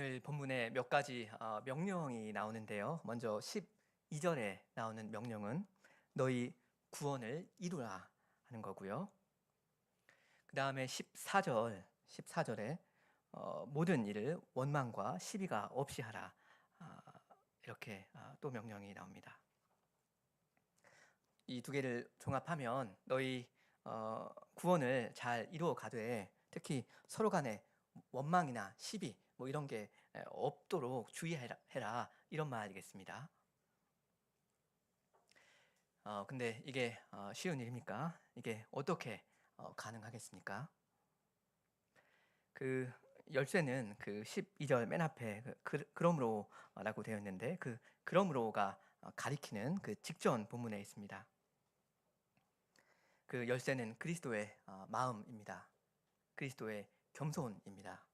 오늘 본문에 몇 가지 명령이 나오는데요. 먼저 12절에 나오는 명령은 너희 구원을 이루라 하는 거고요. 그 다음에 14절에 모든 일을 원망과 시비가 없이 하라, 이렇게 또 명령이 나옵니다. 이 두 개를 종합하면 너희 구원을 잘 이루어 가되, 특히 서로 간에 원망이나 시비 이런 게 없도록 주의해라, 이런 말이겠습니다. 근데 이게 쉬운 일입니까? 이게 어떻게 가능하겠습니까? 그 열쇠는 그 12절 맨 앞에 그러므로라고 되어 있는데, 그 그러므로가 가리키는 그 직전 본문에 있습니다. 그 열쇠는 그리스도의 마음입니다. 그리스도의 겸손입니다.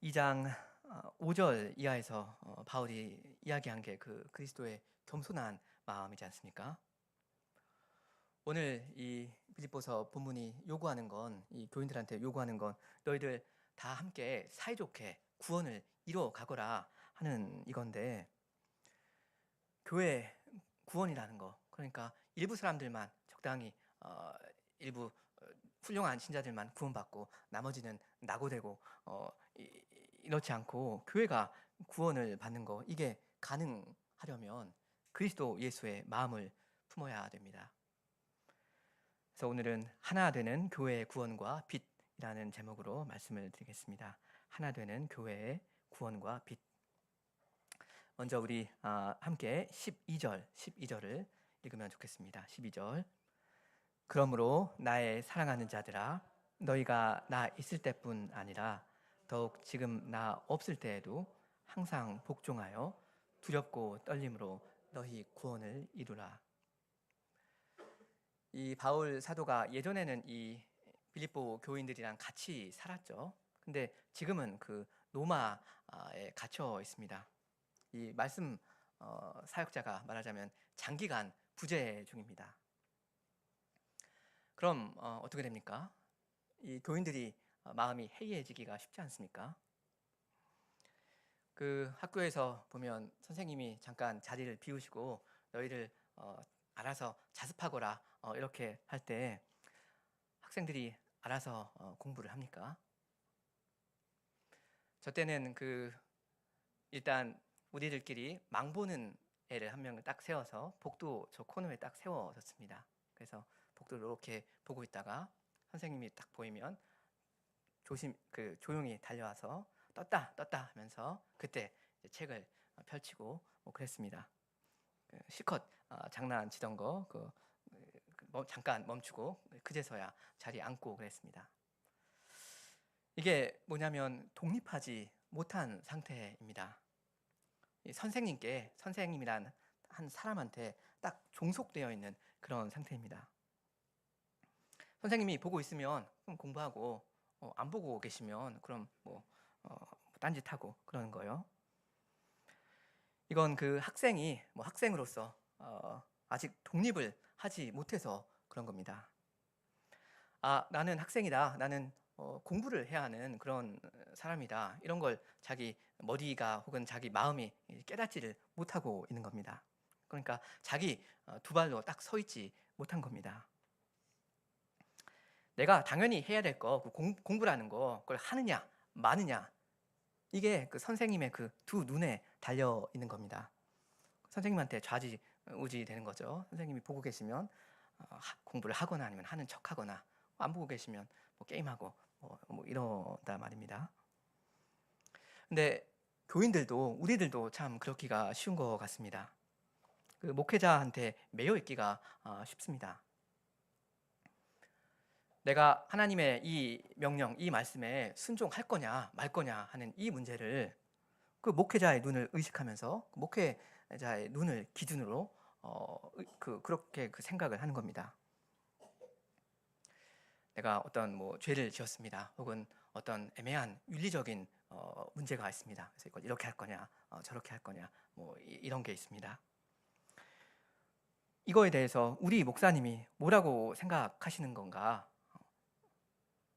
2장 5절 이하에서 바울이 이야기한 게 그 그리스도의 겸손한 마음이지 않습니까? 오늘 이 빌립보서 본문이 요구하는 건, 이 교인들한테 요구하는 건 너희들 다 함께 사이좋게 구원을 이루어 가거라 하는 이건데, 교회 구원이라는 거, 그러니까 일부 사람들만 적당히 일부 훌륭한 신자들만 구원받고 나머지는 낙오되고 이렇지 않고 교회가 구원을 받는 거, 이게 가능하려면 그리스도 예수의 마음을 품어야 됩니다. 그래서 오늘은 하나 되는 교회의 구원과 빛이라는 제목으로 말씀을 드리겠습니다. 하나 되는 교회의 구원과 빛. 먼저 우리 함께 12절을 읽으면 좋겠습니다. 12절. 그러므로 나의 사랑하는 자들아, 너희가 나 있을 때뿐 아니라 더욱 지금 나 없을 때에도 항상 복종하여 두렵고 떨림으로 너희 구원을 이루라. 이 바울 사도가 예전에는 이 빌립보 교인들이랑 같이 살았죠. 근데 지금은 그 로마에 갇혀 있습니다. 이 말씀 사역자가 말하자면 장기간 부재 중입니다. 그럼 어떻게 됩니까? 이 교인들이 마음이 해이해지기가 쉽지 않습니까? 그 학교에서 보면 선생님이 잠깐 자리를 비우시고 너희를 알아서 자습하거라 이렇게 할 때 학생들이 알아서 공부를 합니까? 저 때는 일단 우리들끼리 망보는 애를 한 명을 딱 세워서 복도 저 코너에 딱 세워졌습니다. 그래서 복도를 이렇게 보고 있다가 선생님이 딱 보이면 조용히 달려와서 떴다 하면서 그때 책을 펼치고 그랬습니다. 실컷 장난치던 거 잠깐 멈추고 그제서야 자리에 앉고 그랬습니다. 이게 뭐냐면 독립하지 못한 상태입니다. 선생님이란 한 사람한테 딱 종속되어 있는 그런 상태입니다. 선생님이 보고 있으면 그럼 공부하고, 안 보고 계시면 그럼 딴짓하고 그러는 거예요. 이건 그 학생이 학생으로서 아직 독립을 하지 못해서 그런 겁니다. 나는 학생이다, 나는 공부를 해야 하는 그런 사람이다, 이런 걸 자기 머리가 혹은 자기 마음이 깨닫지를 못하고 있는 겁니다. 그러니까 자기 두 발로 딱 서 있지 못한 겁니다. 내가 당연히 해야 될 거, 공부라는 거, 그걸 하느냐 마느냐, 이게 그 선생님의 그 두 눈에 달려 있는 겁니다. 선생님한테 좌지우지 되는 거죠. 선생님이 보고 계시면 공부를 하거나 아니면 하는 척하거나, 안 보고 계시면 게임하고 이러다 말입니다. 근데 우리들도 참 그렇기가 쉬운 것 같습니다. 그 목회자한테 매여 있기가 쉽습니다. 내가 하나님의 이 명령, 이 말씀에 순종할 거냐 말 거냐 하는 이 문제를 그 목회자의 눈을 의식하면서 그 목회자의 눈을 기준으로 그렇게 생각을 하는 겁니다. 내가 어떤 죄를 지었습니다. 혹은 어떤 애매한 윤리적인 문제가 있습니다. 그래서 이걸 이렇게 할 거냐 저렇게 할 거냐 이런 게 있습니다. 이거에 대해서 우리 목사님이 뭐라고 생각하시는 건가?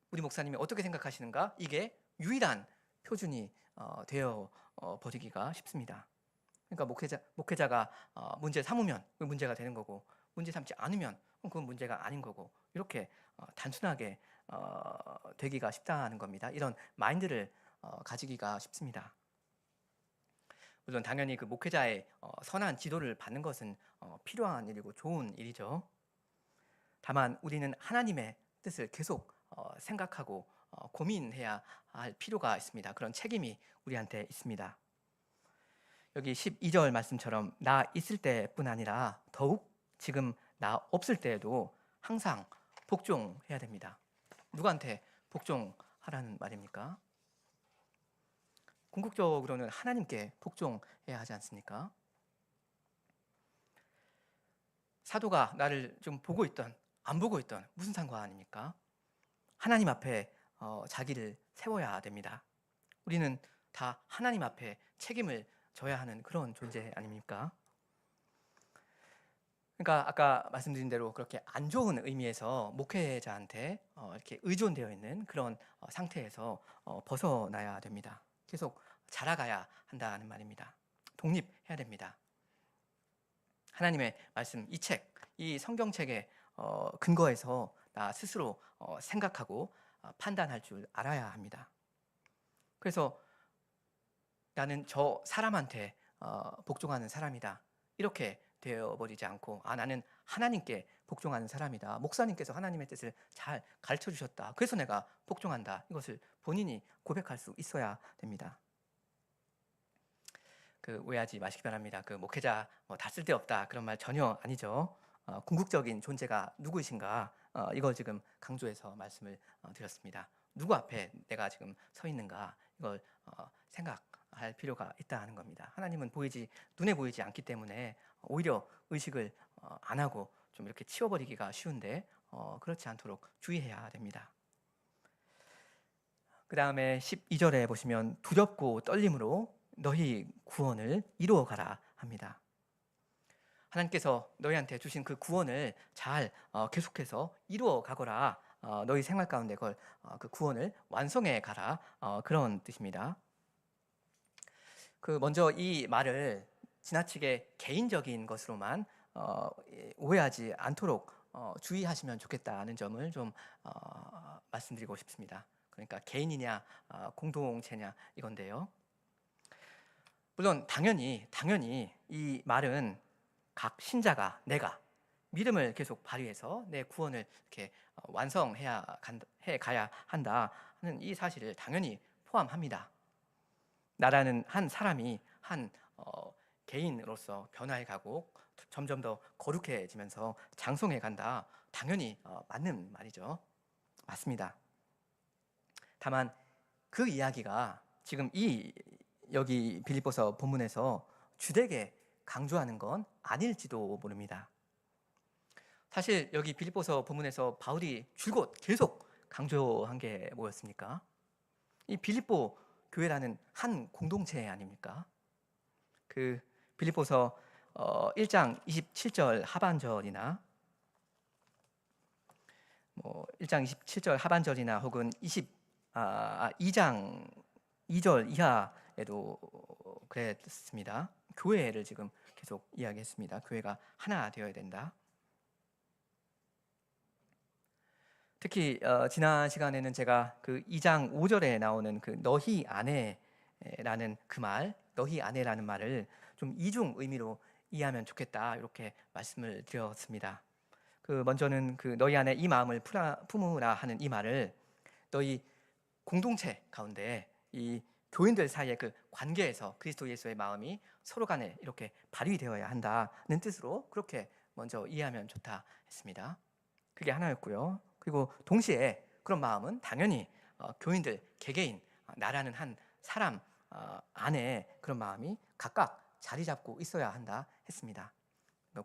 우리 목사님이 어떻게 생각하시는가? 이게 유일한 표준이 되어 버리기가 쉽습니다. 그러니까 목회자가 문제 삼으면 그 문제가 되는 거고, 문제 삼지 않으면 그건 문제가 아닌 거고, 이렇게 단순하게 되기가 쉽다는 겁니다. 이런 마인드를 가지기가 쉽습니다. 물론 당연히 그 목회자의 선한 지도를 받는 것은 필요한 일이고 좋은 일이죠. 다만 우리는 하나님의 뜻을 계속 생각하고 고민해야 할 필요가 있습니다. 그런 책임이 우리한테 있습니다. 여기 12절 말씀처럼 나 있을 때뿐 아니라 더욱 지금 나 없을 때에도 항상 복종해야 됩니다. 누구한테 복종하라는 말입니까? 궁극적으로는 하나님께 복종해야 하지 않습니까? 사도가 나를 좀 보고 있던 안 보고 있던 무슨 상관입니까? 하나님 앞에 자기를 세워야 됩니다. 우리는 다 하나님 앞에 책임을 져야 하는 그런 존재 아닙니까? 그러니까 아까 말씀드린 대로 그렇게 안 좋은 의미에서 목회자한테 이렇게 의존되어 있는 그런 상태에서 벗어나야 됩니다. 계속 자라가야 한다는 말입니다. 독립해야 됩니다. 하나님의 말씀, 이 책, 이 성경책의 근거에서 나 스스로 생각하고 판단할 줄 알아야 합니다. 그래서 나는 저 사람한테 복종하는 사람이다, 이렇게 되어버리지 않고, 나는 하나님께 복종하는 사람이다, 목사님께서 하나님의 뜻을 잘 가르쳐 주셨다, 그래서 내가 복종한다, 이것을 본인이 고백할 수 있어야 됩니다. 오해하지 마시기 바랍니다. 목회자 다 쓸데없다, 그런 말 전혀 아니죠. 궁극적인 존재가 누구이신가, 이걸 지금 강조해서 말씀을 드렸습니다. 누구 앞에 내가 지금 서 있는가, 이걸 생각할 필요가 있다는 겁니다. 하나님은 눈에 보이지 않기 때문에 오히려 의식을 안 하고 좀 이렇게 치워버리기가 쉬운데 그렇지 않도록 주의해야 됩니다. 그 다음에 12절에 보시면 두렵고 떨림으로 너희 구원을 이루어가라 합니다. 하나님께서 너희한테 주신 그 구원을 잘 계속해서 이루어가거라, 너희 생활 가운데 그 구원을 완성해 가라, 그런 뜻입니다. 먼저 이 말을 지나치게 개인적인 것으로만 오해하지 않도록 주의하시면 좋겠다는 점을 좀 말씀드리고 싶습니다. 그러니까 개인이냐 공동체냐 이건데요. 물론 당연히 이 말은 각 신자가 내가 믿음을 계속 발휘해서 내 구원을 이렇게 해 가야 한다 하는 이 사실을 당연히 포함합니다. 나라는 한 사람이 한 개인으로서 변화해 가고 점점 더 거룩해지면서 장성해 간다, 당연히 맞는 말이죠. 맞습니다. 다만 그 이야기가 지금 여기 빌립보서 본문에서 주되게 강조하는 건 아닐지도 모릅니다. 사실 여기 빌립보서 본문에서 바울이 줄곧 계속 강조한 게 뭐였습니까? 이 빌립보 교회라는 한 공동체 아닙니까? 빌립보서 1장 27절 하반절이나 1장 27절 하반절이나 혹은 2장 2절 이하에도 그랬습니다. 교회를 지금 계속 이야기했습니다. 교회가 하나 되어야 된다. 특히 지난 시간에는 제가 2장 5절에 나오는 너희 안에라는 너희 안에라는 말을 좀 이중 의미로 이해하면 좋겠다, 이렇게 말씀을 드렸습니다. 먼저는 너희 안에 이 마음을 품으라 하는 이 말을 너희 공동체 가운데 이 교인들 사이의 관계에서 그리스도 예수의 마음이 서로 간에 이렇게 발휘되어야 한다는 뜻으로 그렇게 먼저 이해하면 좋다 했습니다. 그게 하나였고요. 그리고 동시에 그런 마음은 당연히 교인들 개개인, 나라는 한 사람 안에 그런 마음이 각각 자리 잡고 있어야 한다 했습니다.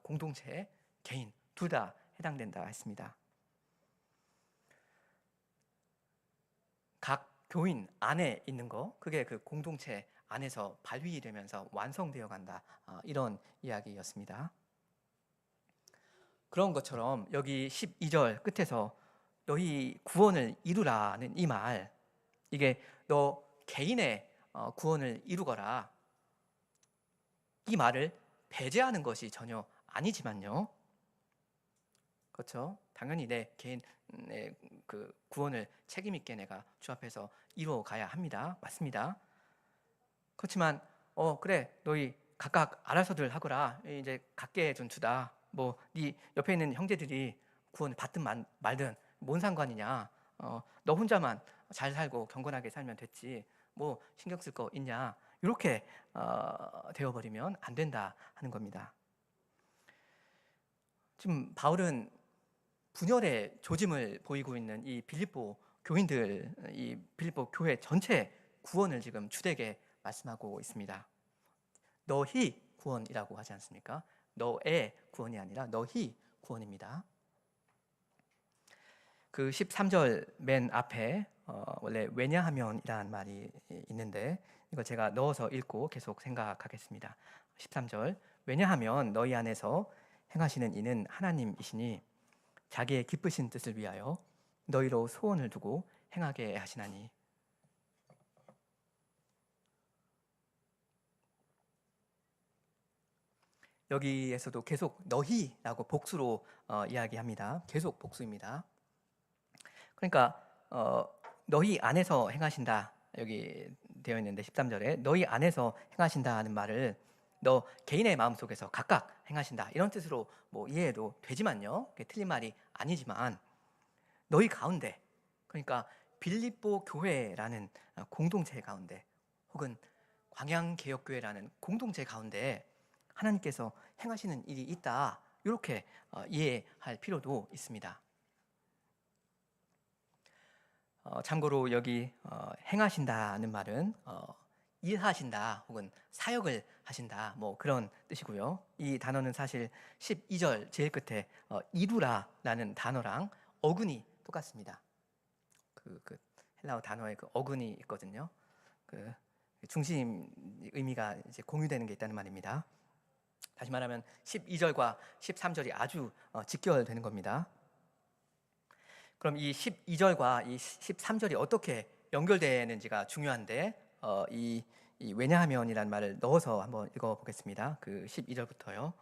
공동체, 개인 둘 다 해당된다 했습니다. 각 교인 안에 있는 거, 그게 공동체 안에서 발휘되면서 완성되어 간다, 이런 이야기였습니다. 그런 것처럼 여기 12절 끝에서 너희 구원을 이루라는 이 말, 이게 너 개인의 구원을 이루거라, 이 말을 배제하는 것이 전혀 아니지만요. 그렇죠? 당연히 내 개인의 그 구원을 책임 있게 내가 주 앞에서 이루어 가야 합니다. 맞습니다. 그렇지만 그래, 너희 각각 알아서들 하거라. 이제 각계의 전투다. 뭐 네 옆에 있는 형제들이 구원을 받든 말든 뭔 상관이냐. 너 혼자만 잘 살고 경건하게 살면 됐지. 뭐 신경 쓸 거 있냐. 이렇게 되어버리면 안 된다 하는 겁니다. 지금 바울은 분열의 조짐을 보이고 있는 이 빌립보 교인들, 이 빌립보 교회 전체 구원을 지금 주되게 말씀하고 있습니다. 너희 구원이라고 하지 않습니까? 너의 구원이 아니라 너희 구원입니다. 그 13절 맨 앞에 원래 왜냐하면이라는 말이 있는데 이거 제가 넣어서 읽고 계속 생각하겠습니다. 13절, 왜냐하면 너희 안에서 행하시는 이는 하나님이시니 자기의 기쁘신 뜻을 위하여 너희로 소원을 두고 행하게 하시나니. 여기에서도 계속 너희라고 복수로 이야기합니다. 계속 복수입니다. 그러니까 너희 안에서 행하신다, 여기 되어 있는데 13절에 너희 안에서 행하신다 하는 말을 너 개인의 마음속에서 각각 행하신다 이런 뜻으로 뭐 이해해도 되지만요, 그게 틀린 말이 아니지만 너희 가운데, 그러니까 빌립보 교회라는 공동체 가운데 혹은 광양개혁교회라는 공동체 가운데 하나님께서 행하시는 일이 있다, 이렇게 이해할 필요도 있습니다. 참고로 여기 행하신다는 말은 일하신다 혹은 사역을 하신다 뭐 그런 뜻이고요. 이 단어는 사실 12절 제일 끝에 이루라라는 단어랑 어근이 똑같습니다. 그 헬라어 단어에 그 어근이 있거든요. 그 중심 의미가 이제 공유되는 게 있다는 말입니다. 다시 말하면 12절과 13절이 아주 직결되는 겁니다. 그럼 이 12절과 이 13절이 어떻게 연결되는지가 중요한데 이 왜냐하면이라는 말을 넣어서 한번 읽어보겠습니다. 그 12절부터요.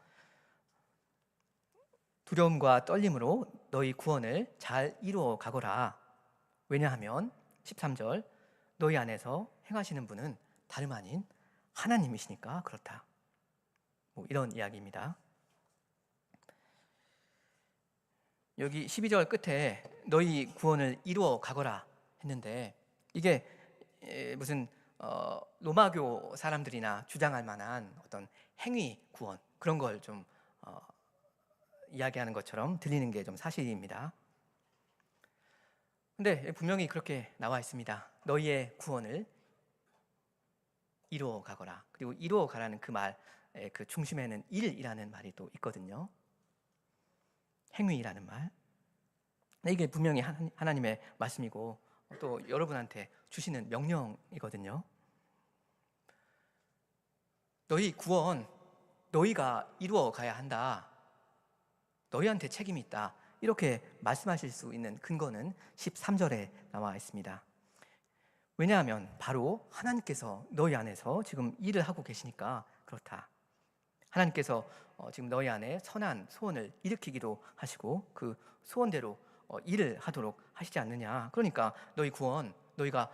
두려움과 떨림으로 너희 구원을 잘 이루어 가거라. 왜냐하면 13절, 너희 안에서 행하시는 분은 다름 아닌 하나님이시니까 그렇다. 뭐 이런 이야기입니다. 여기 12절 끝에 너희 구원을 이루어 가거라 했는데 이게 무슨 로마교 사람들이나 주장할 만한 어떤 행위 구원 그런 걸 좀 이야기하는 것처럼 들리는 게 좀 사실입니다. 근데 분명히 그렇게 나와 있습니다. 너희의 구원을 이루어 가거라. 그리고 이루어 가라는 그 말, 그 중심에는 일이라는 말이 또 있거든요. 행위라는 말. 이게 분명히 하나님의 말씀이고 또 여러분한테 주시는 명령이거든요. 너희 구원, 너희가 이루어 가야 한다. 너희한테 책임이 있다. 이렇게 말씀하실 수 있는 근거는 13절에 나와 있습니다. 왜냐하면 바로 하나님께서 너희 안에서 지금 일을 하고 계시니까 그렇다. 하나님께서 지금 너희 안에 선한 소원을 일으키기도 하시고 그 소원대로 일을 하도록 하시지 않느냐. 그러니까 너희 구원, 너희가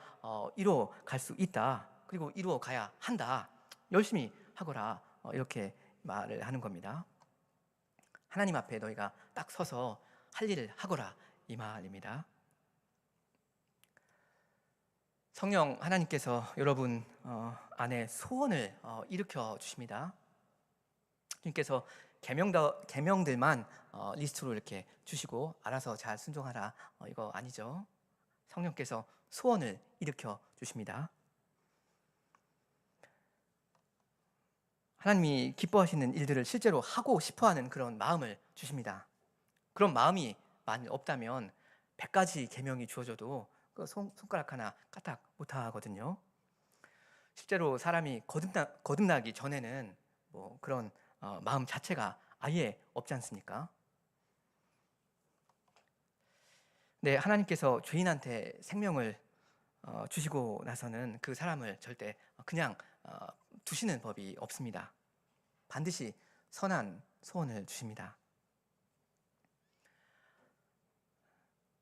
이루어 갈 수 있다. 그리고 이루어 가야 한다. 열심히 하거라. 이렇게 말을 하는 겁니다. 하나님 앞에 너희가 딱 서서 할 일을 하거라, 이 말입니다. 성령 하나님께서 여러분 안에 소원을 일으켜 주십니다. 주님께서 계명들만 리스트로 이렇게 주시고 알아서 잘 순종하라 이거 아니죠. 성령께서 소원을 일으켜 주십니다. 하나님이 기뻐하시는 일들을 실제로 하고 싶어하는 그런 마음을 주십니다. 그런 마음이 만일 없다면 100가지 계명이 주어져도 그 손가락 하나 까딱 못하거든요. 실제로 사람이 거듭나기 전에는 뭐 그런 마음 자체가 아예 없지 않습니까? 네, 하나님께서 죄인한테 생명을 주시고 나서는 그 사람을 절대 그냥 두시는 법이 없습니다. 반드시 선한 소원을 주십니다.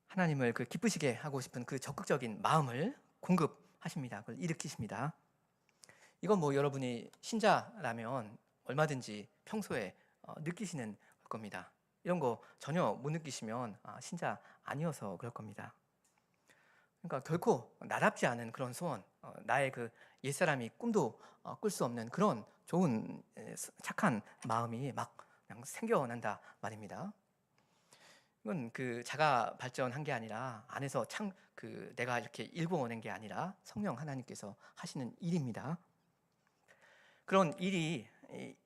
하나님을 그 기쁘시게 하고 싶은 그 적극적인 마음을 공급하십니다. 그걸 일으키십니다. 이건 뭐 여러분이 신자라면 얼마든지 평소에 느끼시는 겁니다. 이런 거 전혀 못 느끼시면 신자 아니어서 그럴 겁니다. 그러니까 결코 나답지 않은 그런 소원, 나의 그 옛사람이 꿈도 꿀 수 없는 그런 좋은 착한 마음이 막 그냥 생겨난다 말입니다. 이건 그 자가 발전한 게 아니라 안에서 내가 이렇게 일궈오는 게 아니라 성령 하나님께서 하시는 일입니다. 그런 일이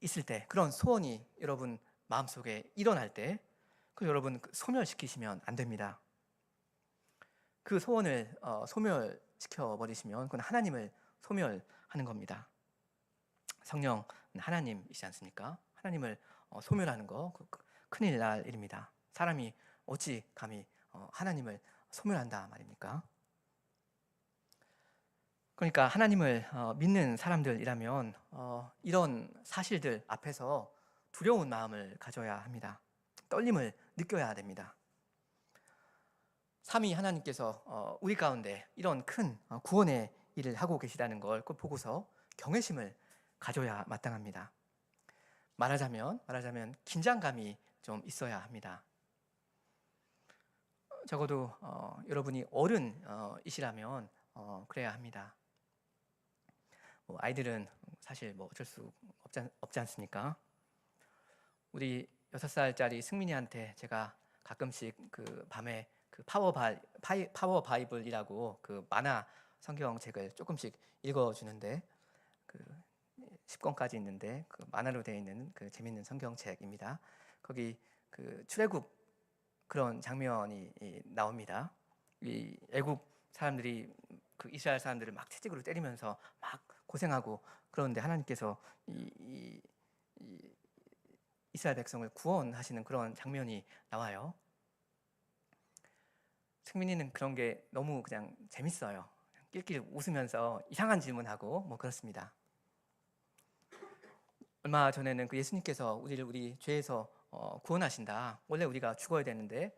있을 때, 그런 소원이 여러분 마음속에 일어날 때, 그 여러분 소멸시키시면 안 됩니다. 그 소원을 소멸시켜 버리시면 그건 하나님을 소멸하는 겁니다. 성령은 하나님이시지 않습니까? 하나님을 소멸하는 거 큰일 날 일입니다. 사람이 어찌 감히 하나님을 소멸한다 말입니까? 그러니까 하나님을 믿는 사람들이라면 이런 사실들 앞에서 두려운 마음을 가져야 합니다. 떨림을 느껴야 됩니다. 삼위 하나님께서 우리 가운데 이런 큰 구원의 일을 하고 계시다는 걸 보고서 경외심을 가져야 마땅합니다. 말하자면 긴장감이 좀 있어야 합니다. 적어도 여러분이 어른이시라면 그래야 합니다. 아이들은 사실 어쩔 수 없지 않습니까? 우리 6살짜리 승민이한테 제가 가끔씩 그 밤에 그 파워 바이블이라고 그 만화 성경책을 조금씩 읽어주는데 그 10권까지 있는데 그 만화로 되어 있는 그 재밌는 성경책입니다. 거기 그 출애굽 그런 장면이 나옵니다. 이 애굽 사람들이 그 이스라엘 사람들을 막 채찍으로 때리면서 막 고생하고 그러는데 하나님께서 이 이스라엘 백성을 구원하시는 그런 장면이 나와요. 승민이는 그런 게 너무 그냥 재밌어요. 낄낄 웃으면서 이상한 질문하고 뭐 그렇습니다. 얼마 전에는 그 예수님께서 우리 죄에서 구원하신다. 원래 우리가 죽어야 되는데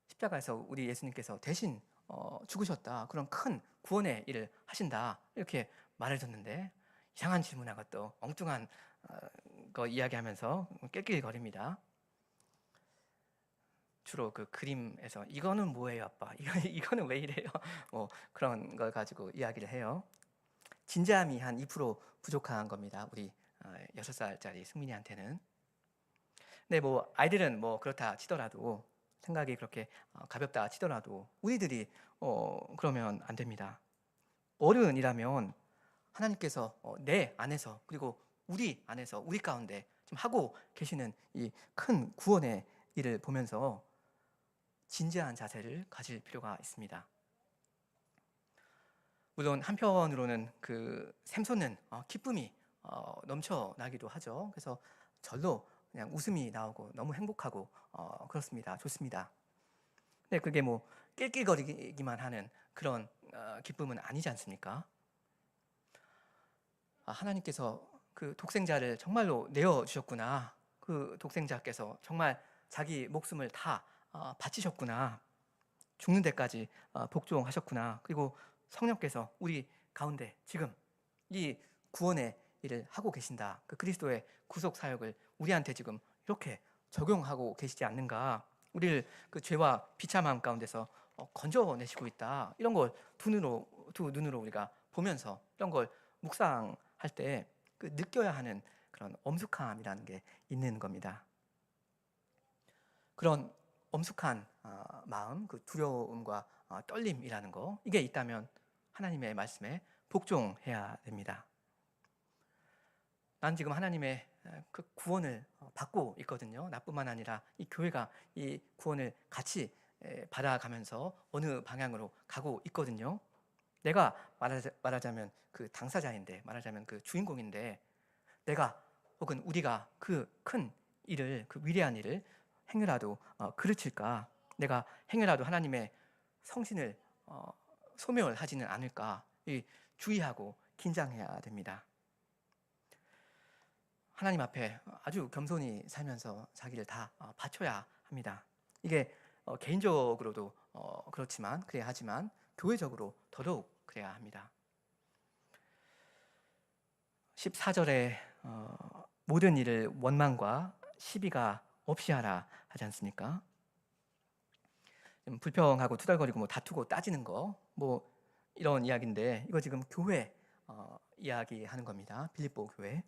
십자가에서 우리 예수님께서 대신 죽으셨다. 그런 큰 구원의 일을 하신다. 이렇게 말해줬는데 이상한 질문하고 또 엉뚱한 거 이야기하면서 낄낄거립니다. 주로 그 그림에서 이거는 뭐예요, 아빠? 이거는 왜 이래요? 뭐 그런 걸 가지고 이야기를 해요. 진지함이 한 2% 부족한 겁니다. 우리 6살짜리 승민이한테는. 근데 뭐 아이들은 뭐 그렇다 치더라도 생각이 그렇게 가볍다 치더라도 우리들이 그러면 안 됩니다. 어른이라면 하나님께서 내 안에서 그리고 우리 안에서 우리 가운데 지금 하고 계시는 이 큰 구원의 일을 보면서 진지한 자세를 가질 필요가 있습니다. 물론 한편으로는 그 샘솟는 기쁨이 넘쳐나기도 하죠. 그래서 절로 그냥 웃음이 나오고 너무 행복하고 그렇습니다. 좋습니다. 근데 그게 뭐 낄낄거리기만 하는 그런 기쁨은 아니지 않습니까? 하나님께서 그 독생자를 정말로 내어주셨구나. 그 독생자께서 정말 자기 목숨을 다 바치셨구나. 죽는 데까지 복종하셨구나. 그리고 성령께서 우리 가운데 지금 이 구원의 일을 하고 계신다. 그 그리스도의 구속 사역을 우리한테 지금 이렇게 적용하고 계시지 않는가? 우리를 그 죄와 비참함 가운데서 건져내시고 있다. 이런 걸 두 눈으로 우리가 보면서 이런 걸 묵상할 때 그 느껴야 하는 그런 엄숙함이라는 게 있는 겁니다. 그런 엄숙한 마음, 그 두려움과 떨림이라는 거 이게 있다면 하나님의 말씀에 복종해야 됩니다. 난 지금 하나님의 그 구원을 받고 있거든요. 나뿐만 아니라 이 교회가 이 구원을 같이 받아가면서 어느 방향으로 가고 있거든요. 내가 말하자면 그 당사자인데, 말하자면 그 주인공인데, 내가 혹은 우리가 그 큰 일을, 그 위대한 일을 행여라도 그르칠까? 내가 행여라도 하나님의 성신을 소멸하지는 않을까 주의하고 긴장해야 됩니다. 하나님 앞에 아주 겸손히 살면서 자기를 다 바쳐야 합니다. 이게 개인적으로도 그렇지만 그래야 하지만 교회적으로 더더욱 그래야 합니다. 14절에 모든 일을 원망과 시비가 없이 하라 하지 않습니까? 불평하고 투덜거리고 뭐 다투고 따지는 거 뭐 이런 이야기인데 이거 지금 교회 이야기하는 겁니다. 빌립보 교회.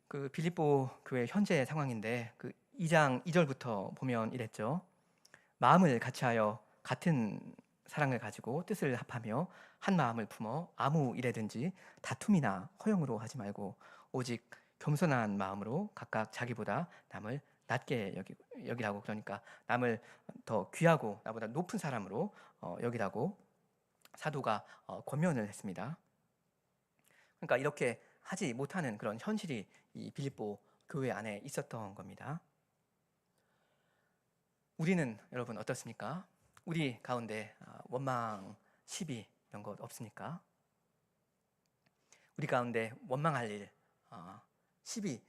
그 빌립보 교회 현재 상황인데 그 2장 2절부터 보면 이랬죠. 마음을 같이하여 같은 사랑을 가지고 뜻을 합하며 한 마음을 품어 아무 일에든지 다툼이나 허용으로 하지 말고 오직 겸손한 마음으로 각각 자기보다 남을 낮게 여기라고, 그러니까 남을 더 귀하고 나보다 높은 사람으로 여기라고 사도가 권면을 했습니다. 그러니까 이렇게 하지 못하는 그런 현실이 이 빌립보 교회 안에 있었던 겁니다. 우리는 여러분 어떻습니까? 우리 가운데 원망, 시비 이런 것 없습니까? 우리 가운데 원망할 일, 시비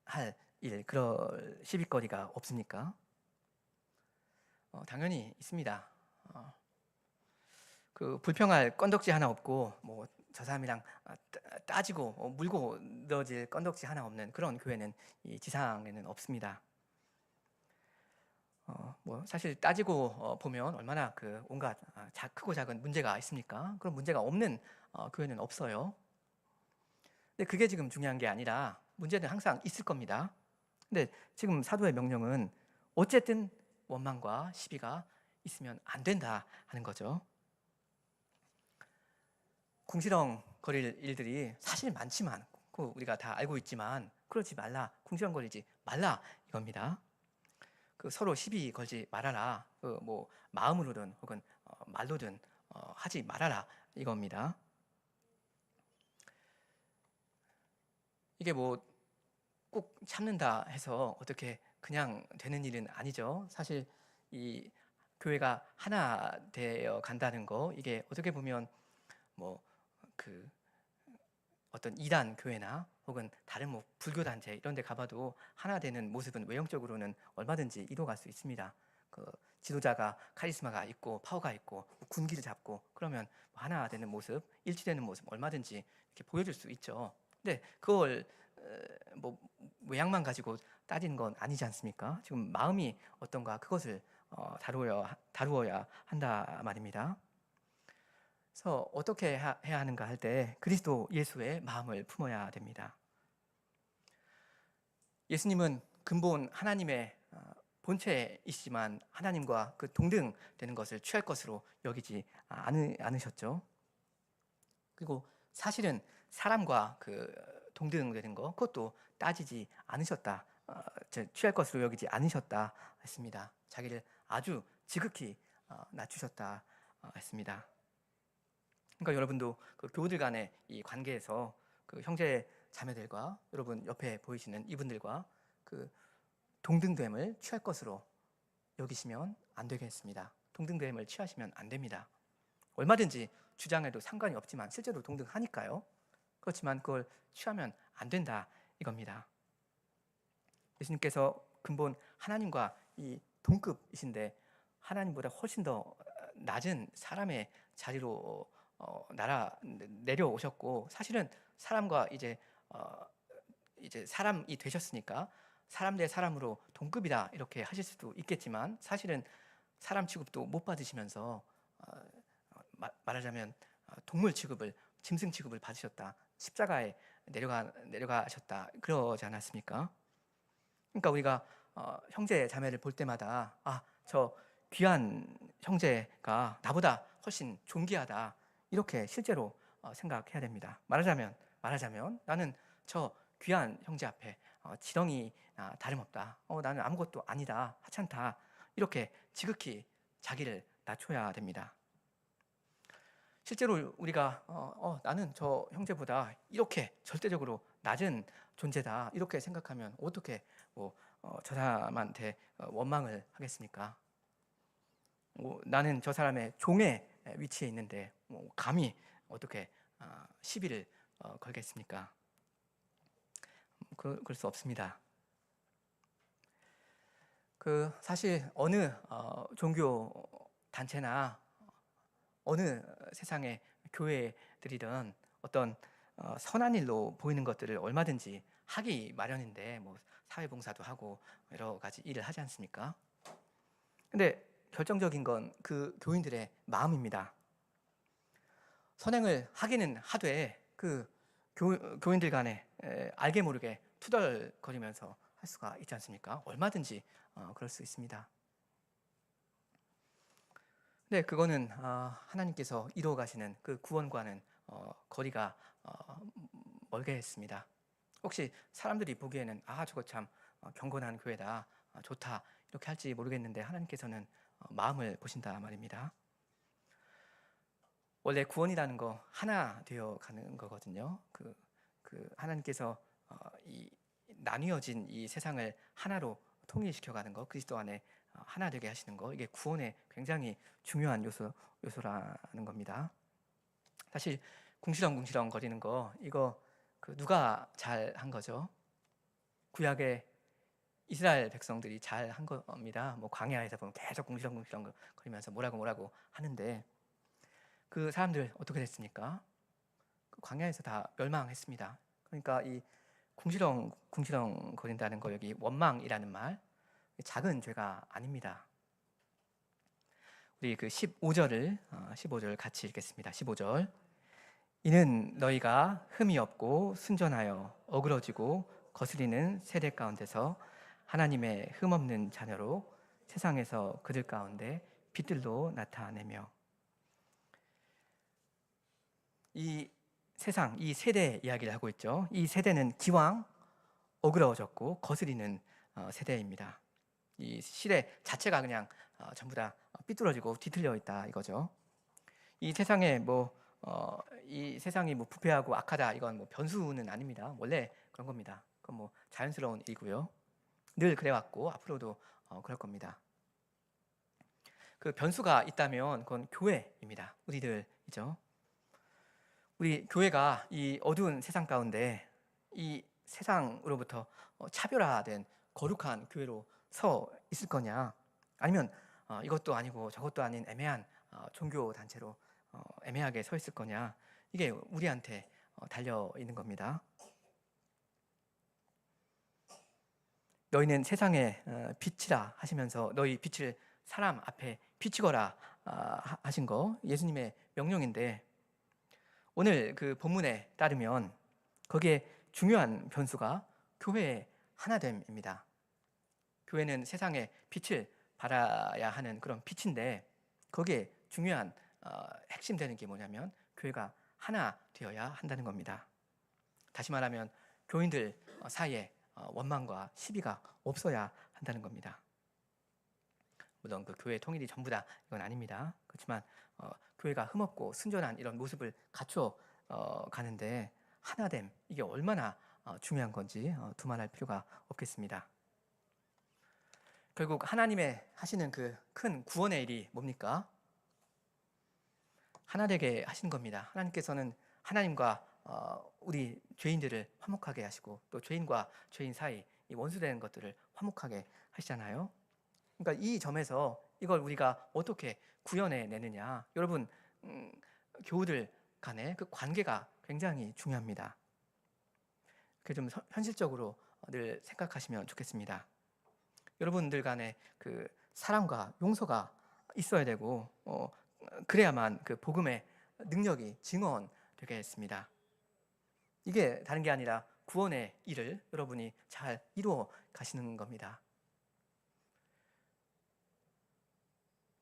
할 일, 그럴 시비거리가 없습니까? 당연히 있습니다. 그 불평할 건덕지 하나 없고 뭐 저 사람이랑 따지고 물고 늘어질 건덕지 하나 없는 그런 교회는 이 지상에는 없습니다. 뭐 사실 따지고 보면 얼마나 그 온갖 크고 작은 문제가 있습니까? 그런 문제가 없는 교회는 없어요. 근데 그게 지금 중요한 게 아니라 문제는 항상 있을 겁니다. 근데 지금 사도의 명령은 어쨌든 원망과 시비가 있으면 안 된다 하는 거죠. 궁시렁거릴 일들이 사실 많지만 우리가 다 알고 있지만 그러지 말라, 궁시렁거리지 말라 이겁니다. 그 서로 시비 걸지 말아라. 그 뭐 마음으로든 혹은 말로든 하지 말아라 이겁니다. 이게 뭐 꼭 참는다 해서 어떻게 그냥 되는 일은 아니죠. 사실 이 교회가 하나 되어 간다는 거, 이게 어떻게 보면 뭐 그 어떤 이단 교회나 혹은 다른 뭐 불교 단체 이런 데 가봐도 하나 되는 모습은 외형적으로는 얼마든지 이뤄갈 수 있습니다. 그 지도자가 카리스마가 있고 파워가 있고 군기를 잡고 그러면 하나 되는 모습, 일치되는 모습 얼마든지 이렇게 보여줄 수 있죠. 근데 그걸 뭐 외양만 가지고 따지는 건 아니지 않습니까? 지금 마음이 어떤가 그것을 다루어야 한다 말입니다. 그래서 어떻게 해야 하는가 할 때 그리스도 예수의 마음을 품어야 됩니다. 예수님은 근본 하나님의 본체이시지만 하나님과 그 동등되는 것을 취할 것으로 여기지 않으셨죠. 그리고 사실은 사람과 그 동등되는 것, 그것도 따지지 않으셨다, 취할 것으로 여기지 않으셨다 했습니다. 자기를 아주 지극히 낮추셨다 했습니다. 그러니까 여러분도 그 교우들 간의 이 관계에서 그 형제 자매들과 여러분 옆에 보이시는 이분들과 그 동등됨을 취할 것으로 여기시면 안 되겠습니다. 동등됨을 취하시면 안 됩니다. 얼마든지 주장해도 상관이 없지만 실제로 동등하니까요. 그렇지만 그걸 취하면 안 된다 이겁니다. 예수님께서 근본 하나님과 이 동급이신데 하나님보다 훨씬 더 낮은 사람의 자리로 내려오셨고, 사실은 사람과 이제 사람이 되셨으니까 사람 대 사람으로 동급이다 이렇게 하실 수도 있겠지만 사실은 사람 취급도 못 받으시면서 말하자면 동물 취급을, 짐승 취급을 받으셨다, 십자가에 내려가셨다 그러지 않았습니까? 그러니까 우리가 형제 자매를 볼 때마다 저 귀한 형제가 나보다 훨씬 존귀하다 이렇게 실제로 생각해야 됩니다. 말하자면 나는 저 귀한 형제 앞에 지렁이 다름없다, 나는 아무것도 아니다, 하찮다 이렇게 지극히 자기를 낮춰야 됩니다. 실제로 우리가 나는 저 형제보다 이렇게 절대적으로 낮은 존재다 이렇게 생각하면 어떻게 저 사람한테 원망을 하겠습니까? 나는 저 사람의 종의 위치에 있는데 감히 어떻게 시비를 걸겠습니까? 그럴 수 없습니다. 사실 어느 종교 단체나 어느 세상의 교회들이든 어떤 선한 일로 보이는 것들을 얼마든지 하기 마련인데 사회봉사도 하고 여러 가지 일을 하지 않습니까? 근데 결정적인 건 그 교인들의 마음입니다. 선행을 하기는 하되 교인들 간에 알게 모르게 투덜거리면서 할 수가 있지 않습니까? 얼마든지 그럴 수 있습니다. 네, 그거는 하나님께서 이루어 가시는 그 구원과는 거리가 멀게 했습니다. 혹시 사람들이 보기에는 저거 참 경건한 교회다, 좋다 이렇게 할지 모르겠는데 하나님께서는 마음을 보신다 말입니다. 원래 구원이라는 거 하나 되어 가는 거거든요. 하나님께서 이 나뉘어진 이 세상을 하나로 통일시켜 가는 거, 그리스도 안에 하나 되게 하시는 거, 이게 구원의 굉장히 중요한 요소라는 겁니다. 사실 궁시렁궁시렁 거리는 거 이거 누가 잘 한 거죠? 구약의 이스라엘 백성들이 잘 한 겁니다. 광야에서 보면 계속 궁시렁궁시렁 거리면서 뭐라고 하는데 그 사람들 어떻게 됐습니까? 광야에서 다 멸망했습니다. 그러니까 이 궁시렁 거린다는 거, 여기 원망이라는 말, 작은 죄가 아닙니다. 우리 15절 같이 읽겠습니다. 15절. 이는 너희가 흠이 없고 순전하여 어그러지고 거스리는 세대 가운데서 하나님의 흠 없는 자녀로 세상에서 그들 가운데 빛들로 나타내며. 이 세상, 이 세대 이야기를 하고 있죠. 이 세대는 기왕 어그러졌고 거스리는 세대입니다. 이 시대 자체가 그냥 전부 다 삐뚤어지고 뒤틀려 있다 이거죠. 이 세상에 이 세상이 부패하고 악하다, 이건 변수는 아닙니다. 원래 그런 겁니다. 그건 자연스러운 일이고요. 늘 그래왔고 앞으로도 그럴 겁니다. 그 변수가 있다면 그건 교회입니다. 우리들이죠. 우리 교회가 이 어두운 세상 가운데 이 세상으로부터 차별화된 거룩한 교회로 서 있을 거냐, 아니면 이것도 아니고 저것도 아닌 애매한 종교 단체로 애매하게 서 있을 거냐, 이게 우리한테 달려 있는 겁니다. 너희는 세상의 빛이라 하시면서 너희 빛을 사람 앞에 비추거라 하신 거 예수님의 명령인데, 오늘 그 본문에 따르면 거기에 중요한 변수가 교회의 하나됨입니다. 교회는 세상에 빛을 발하야 하는 그런 빛인데, 거기에 중요한 핵심 되는 게 뭐냐면 교회가 하나 되어야 한다는 겁니다. 다시 말하면 교인들 사이에 원망과 시비가 없어야 한다는 겁니다. 물론 그 교회 통일이 전부다 이건 아닙니다. 그렇지만 교회가 흠없고 순전한 이런 모습을 갖춰 가는데 하나됨, 이게 얼마나 중요한 건지 두말할 필요가 없겠습니다. 결국 하나님의 하시는 그 큰 구원의 일이 뭡니까? 하나 되게 하신 겁니다. 하나님께서는 하나님과 우리 죄인들을 화목하게 하시고, 또 죄인과 죄인 사이 이 원수되는 것들을 화목하게 하시잖아요. 그러니까 이 점에서 이걸 우리가 어떻게 구현해내느냐, 여러분 교우들 간의 그 관계가 굉장히 중요합니다. 좀 현실적으로 늘 생각하시면 좋겠습니다. 여러분들 간에 그 사랑과 용서가 있어야 되고 그래야만 그 복음의 능력이 증언되겠습니다. 이게 다른 게 아니라 구원의 일을 여러분이 잘 이루어 가시는 겁니다.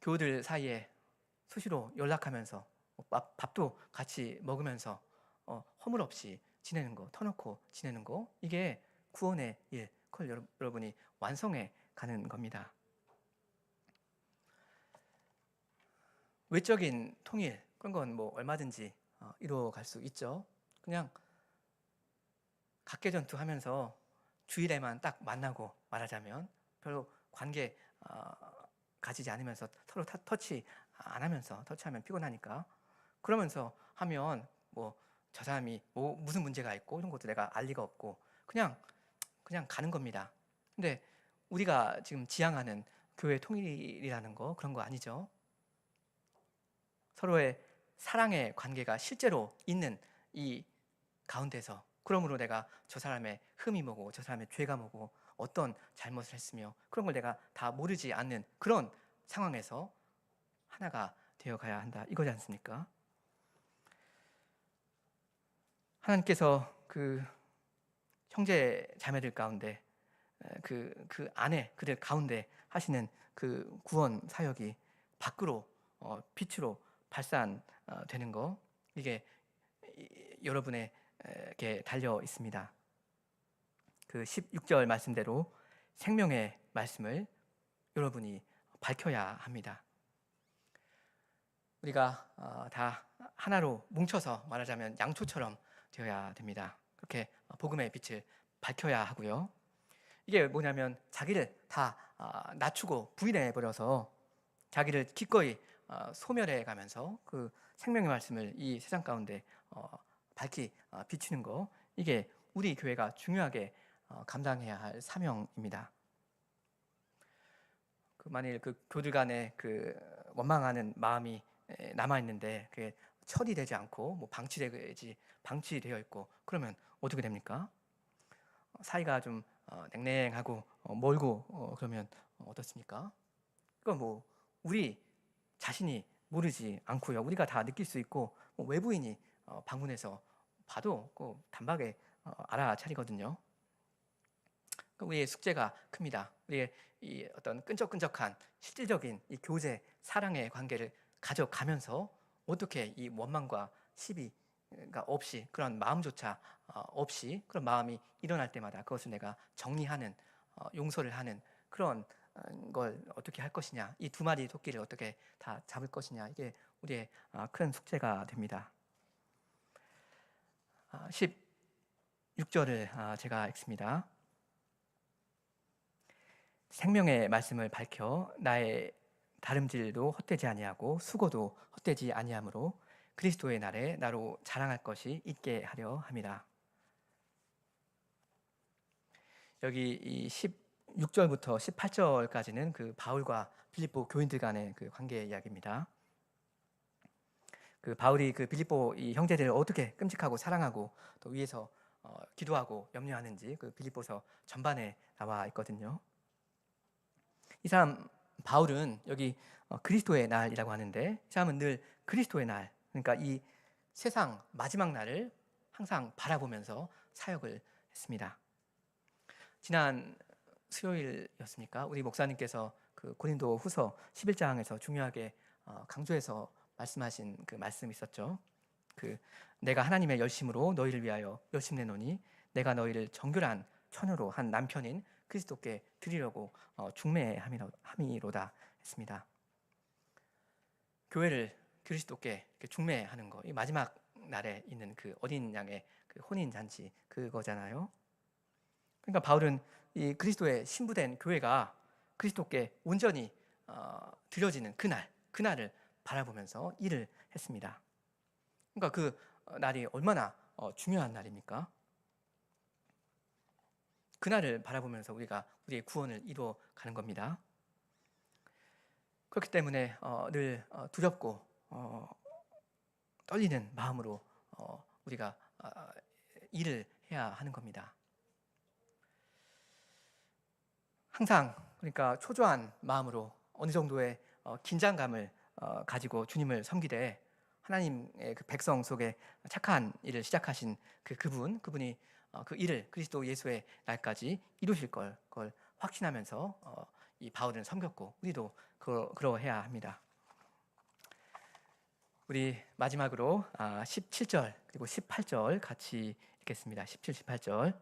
교우들 사이에 수시로 연락하면서 밥도 같이 먹으면서 허물 없이 지내는 거, 터놓고 지내는 거, 이게 구원의 일, 그걸 여러분이 완성해 가는 겁니다. 외적인 통일, 그런 건 얼마든지 이루어 갈 수 있죠. 그냥 각계전투 하면서 주일에만 딱 만나고 말하자면 별로 관계가 가지지 않으면서 서로 터치 안 하면서, 터치하면 피곤하니까 그러면서 하면 뭐 저 사람이 뭐 무슨 문제가 있고 이런 것도 내가 알 리가 없고 그냥 가는 겁니다. 근데 우리가 지금 지향하는 교회 통일이라는 거 그런 거 아니죠. 서로의 사랑의 관계가 실제로 있는 이 가운데서, 그러므로 내가 저 사람의 흠이 뭐고 저 사람의 죄가 뭐고 어떤 잘못을 했으며 그런 걸 내가 다 모르지 않는 그런 상황에서 하나가 되어 가야 한다 이거지 않습니까? 하나님께서 그 형제 자매들 가운데 그 안에 그들 가운데 하시는 그 구원 사역이 밖으로 빛으로 발산되는 거, 이게 여러분에게 달려 있습니다. 그 16절 말씀대로 생명의 말씀을 여러분이 밝혀야 합니다. 우리가 다 하나로 뭉쳐서 말하자면 양초처럼 되어야 됩니다. 그렇게 복음의 빛을 밝혀야 하고요. 이게 뭐냐면 자기를 다 낮추고 부인해 버려서 자기를 기꺼이 소멸해 가면서 그 생명의 말씀을 이 세상 가운데 밝히 비추는 거, 이게 우리 교회가 중요하게 감당해야 할 사명입니다. 만일 그 교들 간에 그 원망하는 마음이 남아 있는데 그게 처리되지 않고 뭐 방치되어 있고 그러면 어떻게 됩니까? 사이가 좀 냉랭하고 멀고 그러면 어떻습니까? 그건 뭐 우리 자신이 모르지 않고요. 우리가 다 느낄 수 있고 뭐 외부인이 방문해서 봐도 그 단박에 알아차리거든요. 우리의 숙제가 큽니다. 우리의 이 어떤 끈적끈적한 실질적인 이 교제, 사랑의 관계를 가져가면서 어떻게 이 원망과 시비가 없이, 그런 마음조차 없이 그런 마음이 일어날 때마다 그것을 내가 정리하는, 용서를 하는 그런 걸 어떻게 할 것이냐, 이 두 마리 토끼를 어떻게 다 잡을 것이냐, 이게 우리의 큰 숙제가 됩니다. 16절을 제가 읽습니다. 생명의 말씀을 밝혀 나의 다름질도 헛되지 아니하고 수고도 헛되지 아니하므로 그리스도의 날에 나로 자랑할 것이 있게 하려 함이라. 여기 이 16절부터 18절까지는 그 바울과 빌립보 교인들 간의 그 관계 이야기입니다. 그 바울이 그 빌립보 이 형제들을 어떻게 끔찍하고 사랑하고 또 위에서 기도하고 염려하는지 그 빌립보서 전반에 나와 있거든요. 이 사람 바울은 여기 그리스도의 날이라고 하는데, 이 사람은 늘 그리스도의 날, 그러니까 이 세상 마지막 날을 항상 바라보면서 사역을 했습니다. 지난 수요일이었습니까? 우리 목사님께서 그 고린도 후서 11장에서 중요하게 강조해서 말씀하신 그 말씀이 있었죠. 그 내가 하나님의 열심으로 너희를 위하여 열심내노니 내가 너희를 정결한 처녀로 한 남편인 그리스도께 드리려고 중매함이로다 했습니다. 교회를 그리스도께 중매하는 거, 이 마지막 날에 있는 그 어린 양의 그 혼인 잔치 그거잖아요. 그러니까 바울은 이 그리스도의 신부된 교회가 그리스도께 온전히 드려지는 그날을 바라보면서 일을 했습니다. 그러니까 그 날이 얼마나 중요한 날입니까? 그날을 바라보면서 우리가 우리의 구원을 이루어 가는 겁니다. 그렇기 때문에 늘 두렵고 떨리는 마음으로 우리가 일을 해야 하는 겁니다. 항상 그러니까 초조한 마음으로 어느 정도의 긴장감을 가지고 주님을 섬기되 하나님의 그 백성 속에 착한 일을 시작하신 그분이 그 일을 그리스도 예수의 날까지 이루실 그걸 확신하면서 이 바울은 섬겼고 우리도 그러해야 합니다. 우리 마지막으로 17절 그리고 18절 같이 읽겠습니다. 17, 18절.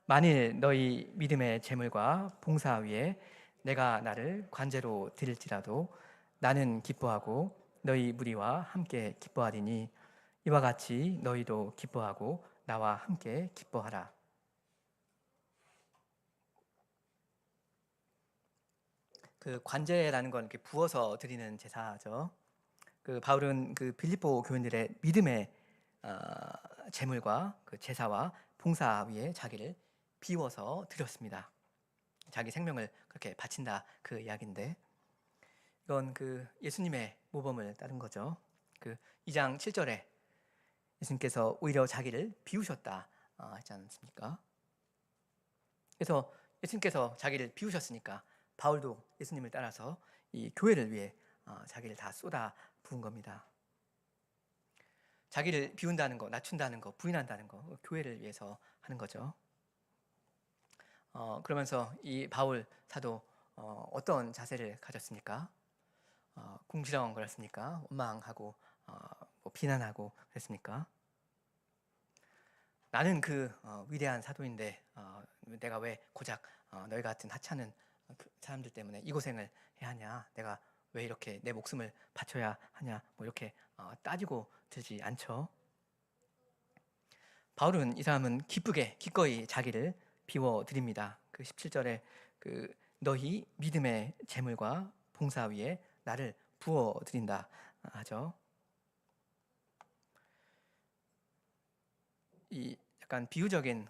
만일 너희 믿음의 재물과 봉사 위에 내가 나를 관제로 드릴지라도 나는 기뻐하고 너희 무리와 함께 기뻐하리니 이와 같이 너희도 기뻐하고 나와 함께 기뻐하라. 그 관제라는 건 이렇게 부어서 드리는 제사죠. 그 바울은 그 빌립보 교인들의 믿음의 제물과 그 제사와 봉사 위에 자기를 비워서 드렸습니다. 자기 생명을 그렇게 바친다 그 이야기인데, 이건 그 예수님의 모범을 따른 거죠. 그 2장 7절에 예수님께서 오히려 자기를 비우셨다 하지 않습니까? 그래서 예수님께서 자기를 비우셨으니까 바울도 예수님을 따라서 이 교회를 위해 자기를 다 쏟아 부은 겁니다. 자기를 비운다는 거, 낮춘다는 거, 부인한다는 거, 교회를 위해서 하는 거죠. 그러면서 이 바울 사도 어떤 자세를 가졌습니까? 궁시렁거렸습니까? 원망하고 뭐 비난하고 그랬습니까? 나는 그 위대한 사도인데 내가 왜 고작 너희 같은 하찮은 사람들 때문에 이 고생을 해야 하냐? 내가 왜 이렇게 내 목숨을 바쳐야 하냐? 뭐 이렇게 따지고 들지 않죠. 바울은 이 사람은 기쁘게 기꺼이 자기를 비워 드립니다. 그 17절에 그 너희 믿음의 재물과 봉사 위에 나를 부어 드린다 하죠. 이 약간 비유적인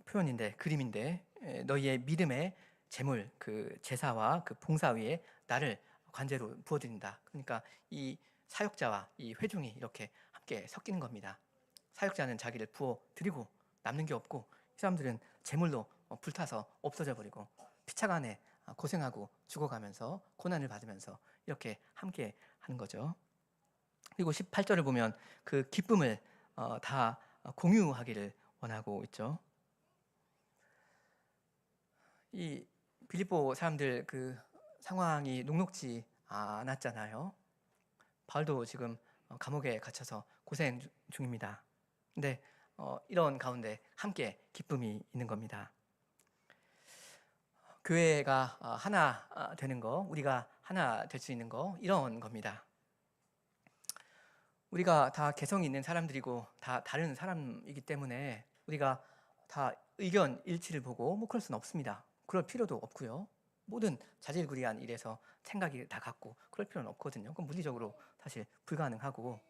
표현인데, 그림인데, 너희의 믿음의 재물, 그 제사와 그 봉사 위에 나를 관제로 부어드린다. 그러니까 이 사역자와 이 회중이 이렇게 함께 섞이는 겁니다. 사역자는 자기를 부어드리고 남는 게 없고, 이 사람들은 재물로 불타서 없어져 버리고 피차간에 고생하고 죽어가면서 고난을 받으면서 이렇게 함께 하는 거죠. 그리고 18절을 보면 그 기쁨을 다 공유하기를 원하고 있죠. 이 빌립보 사람들 그 상황이 녹록지 않았잖아요. 바울도 지금 감옥에 갇혀서 고생 중입니다. 근데 이런 가운데 함께 기쁨이 있는 겁니다. 교회가 하나 되는 거, 우리가 하나 될 수 있는 거, 이런 겁니다. 우리가 다 개성이 있는 사람들이고 다 다른 사람이기 때문에 우리가 다 의견 일치를 보고 뭐 그럴 수는 없습니다. 그럴 필요도 없고요. 모든 자질구레한 일에서 생각이 다 같고 그럴 필요는 없거든요. 그건 물리적으로 사실 불가능하고.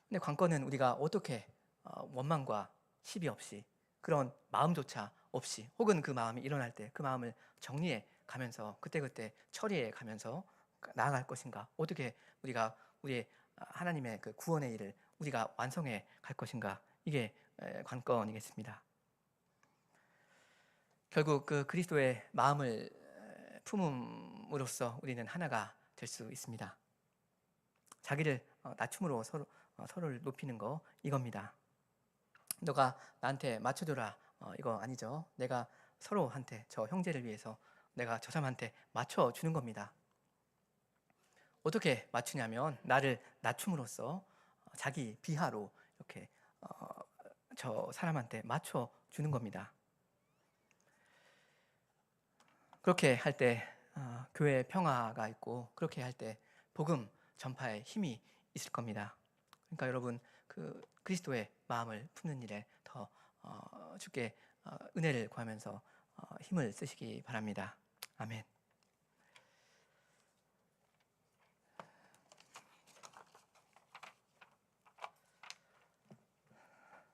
근데 관건은 우리가 어떻게 원망과 시비 없이, 그런 마음조차 없이, 혹은 그 마음이 일어날 때 그 마음을 정리해 가면서 그때그때 처리해 가면서 나아갈 것인가, 어떻게 우리가 우리의 하나님의 그 구원의 일을 우리가 완성해 갈 것인가, 이게 관건이겠습니다. 결국 그 그리스도의 마음을 품음으로써 우리는 하나가 될 수 있습니다. 자기를 낮춤으로 서로를 높이는 거, 이겁니다. 너가 나한테 맞춰줘라, 이거 아니죠. 내가 서로한테, 저 형제를 위해서 내가 저 사람한테 맞춰주는 겁니다. 어떻게 맞추냐면 나를 낮춤으로써 자기 비하로 이렇게 저 사람한테 맞춰주는 겁니다. 그렇게 할 때 교회에 평화가 있고, 그렇게 할 때 복음 전파에 힘이 있을 겁니다. 그러니까 여러분, 그 그리스도의 마음을 품는 일에 더 주께 은혜를 구하면서 힘을 쓰시기 바랍니다. 아멘.